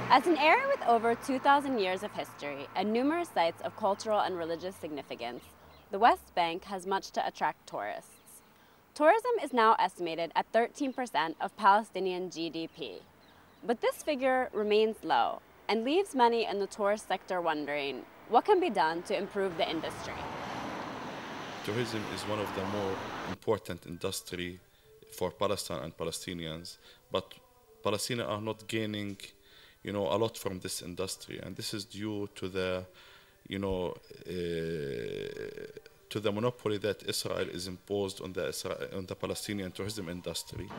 As an area with over 2,000 years of history and numerous sites of cultural and religious significance, the West Bank has much to attract tourists. Tourism is now estimated at 13% of Palestinian GDP. But this figure remains low and leaves many in the tourist sector wondering what can be done to improve the industry. Tourism is one of the more important industry for Palestine and Palestinians, but Palestinians are not gaining a lot from this industry, and this is due to the to the monopoly that Israel is imposed on the Palestinian tourism industry.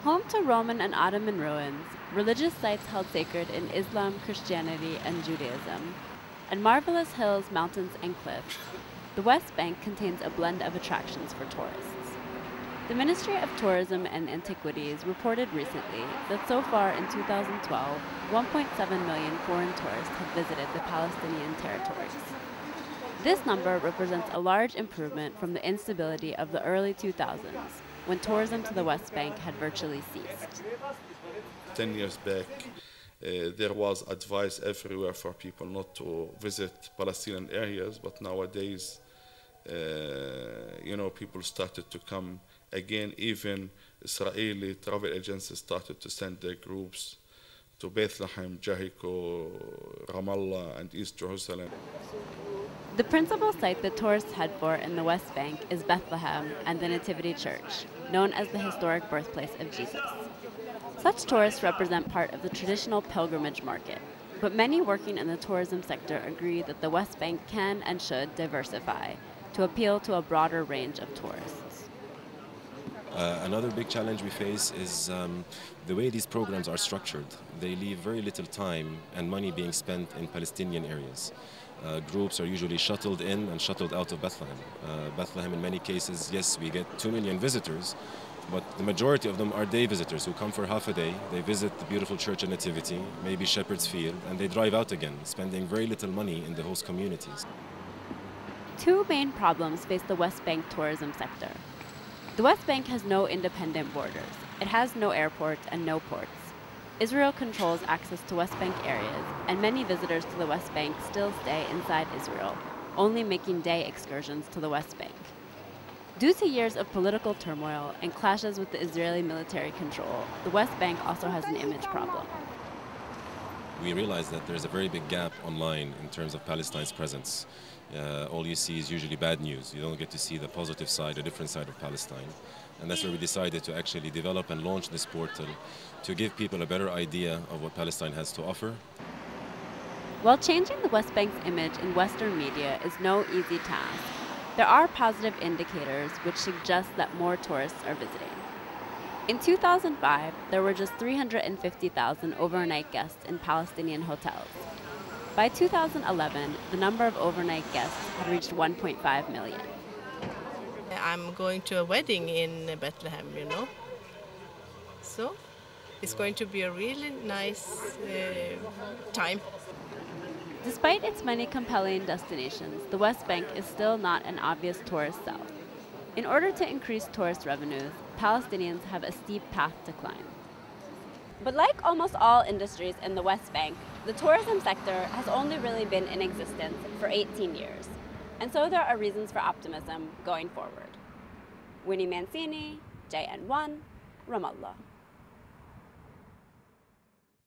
Home to Roman and Ottoman ruins, religious sites held sacred in Islam, Christianity, and Judaism, and marvelous hills, mountains, and cliffs, the West Bank contains a blend of attractions for tourists. The Ministry of Tourism and Antiquities reported recently that so far in 2012, 1.7 million foreign tourists have visited the Palestinian territories. This number represents a large improvement from the instability of the early 2000s, when tourism to the West Bank had virtually ceased. 10 years back, there was advice everywhere for people not to visit Palestinian areas, but nowadays, people started to come again. Even Israeli travel agencies started to send their groups to Bethlehem, Jericho, Ramallah, and East Jerusalem. The principal site that tourists head for in the West Bank is Bethlehem and the Nativity Church, known as the historic birthplace of Jesus. Such tourists represent part of the traditional pilgrimage market, but many working in the tourism sector agree that the West Bank can and should diversify to appeal to a broader range of tourists. Another big challenge we face is the way these programs are structured. They leave very little time and money being spent in Palestinian areas. Groups are usually shuttled in and shuttled out of Bethlehem. Bethlehem, in many cases, yes, we get 2 million visitors, but the majority of them are day visitors who come for half a day. They visit the beautiful Church of Nativity, maybe Shepherd's Field, and they drive out again, spending very little money in the host communities. Two main problems face the West Bank tourism sector. The West Bank has no independent borders. It has no airports and no ports. Israel controls access to West Bank areas, and many visitors to the West Bank still stay inside Israel, only making day excursions to the West Bank. Due to years of political turmoil and clashes with the Israeli military control, the West Bank also has an image problem. We realize that there's a very big gap online in terms of Palestine's presence. All you see is usually bad news. You don't get to see the positive side, a different side of Palestine. And that's where we decided to actually develop and launch this portal to give people a better idea of what Palestine has to offer. While changing the West Bank's image in Western media is no easy task, there are positive indicators which suggest that more tourists are visiting. In 2005, there were just 350,000 overnight guests in Palestinian hotels. By 2011, the number of overnight guests had reached 1.5 million. I'm going to a wedding in Bethlehem, So it's going to be a really nice time. Despite its many compelling destinations, the West Bank is still not an obvious tourist sell. In order to increase tourist revenues, Palestinians have a steep path to climb. But like almost all industries in the West Bank, the tourism sector has only really been in existence for 18 years. And so there are reasons for optimism going forward. Winnie Mancini, JN1, Ramallah.